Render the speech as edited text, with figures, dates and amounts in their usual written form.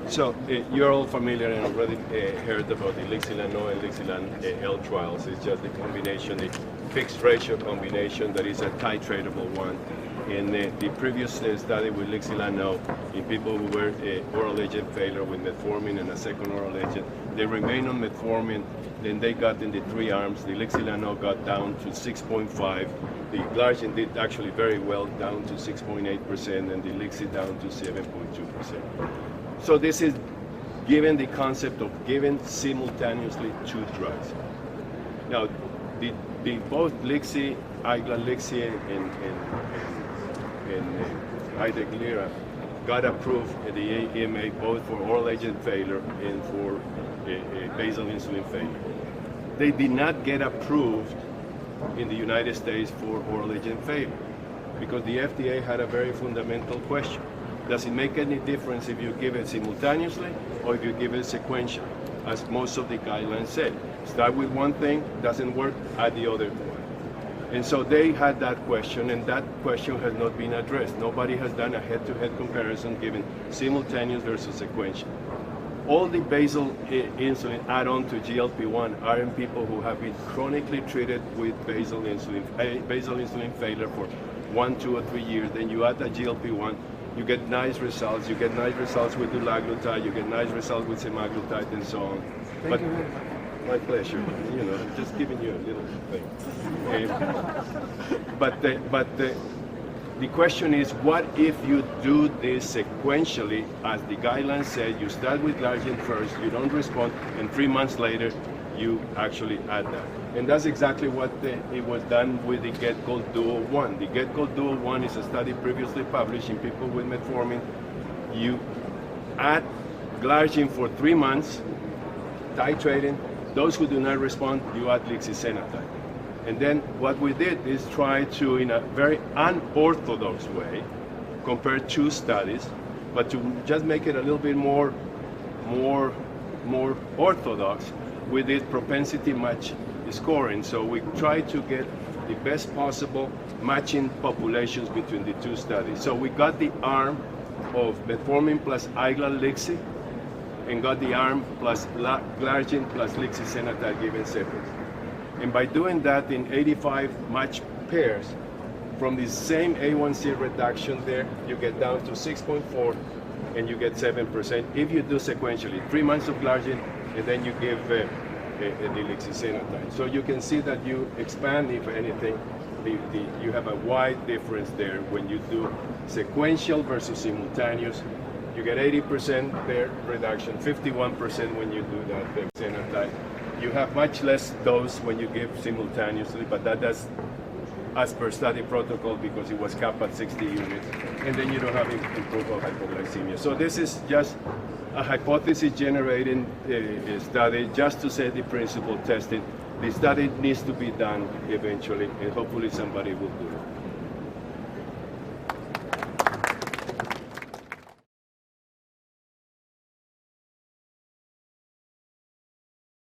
So you're all familiar and already heard about the lixisenatide and lixisenatide L trials. It's just the combination, the fixed ratio combination that is a titratable one. In the previous study with lixisenatide in people who were oral agent failure with metformin and a second oral agent, they remained on metformin. Then they got in the three arms. The lixisenatide got down to 6.5. The glargine did actually very well, down to 6.8%, and the lixi down to 7.2%. So this is given the concept of giving simultaneously two drugs. Now, the both lixi, iglalisib, and ideglira got approved at the EMA both for oral agent failure and for basal insulin failure. They did not get approved in the United States for oral agent failure because the FDA had a very fundamental question. Does it make any difference if you give it simultaneously or if you give it sequential, as most of the guidelines said? Start with one thing, doesn't work, add the other one. And so they had that question, and that question has not been addressed. Nobody has done a head-to-head comparison given simultaneous versus sequential. All the basal insulin add-on to GLP-1 are in people who have been chronically treated with basal insulin failure for 1, 2, or 3 years. Then you add a GLP-1, you get nice results. You get nice results with dulaglutide, you get nice results with semaglutide, and so on. Thank you very much. My pleasure. You know, I'm just giving you a little thing. But the question is, what if you do this sequentially, as the guidelines said? You start with glargine first, you don't respond, and 3 months later, you actually add that. And that's exactly what it was done with the Get Gold Duo 1. The Get Gold Duo 1 is a study previously published in people with metformin. You add glargine for 3 months, titrating. Those who do not respond, you add lixisenatide. And then what we did is try to, in a very unorthodox way, compare two studies, but to just make it a little bit more orthodox with this propensity match scoring. So we try to get the best possible matching populations between the two studies. So we got the arm of metformin plus iglalisib, and got the arm plus glargine plus lixisenatide given separately. And by doing that in 85 matched pairs, from the same A1C reduction there, you get down to 6.4 and you get 7% if you do sequentially. 3 months of glargine and then you give the lixisenatide. So you can see that you expand, if anything, you have a wide difference there when you do sequential versus simultaneous. You get 80% there reduction, 51% when you do that lixisenatide. You have much less dose when you give simultaneously, but that's as per study protocol because it was capped at 60 units. And then you don't have improved of hypoglycemia. So this is just a hypothesis generating study just to say the principle testing. The study needs to be done eventually, and hopefully somebody will do it.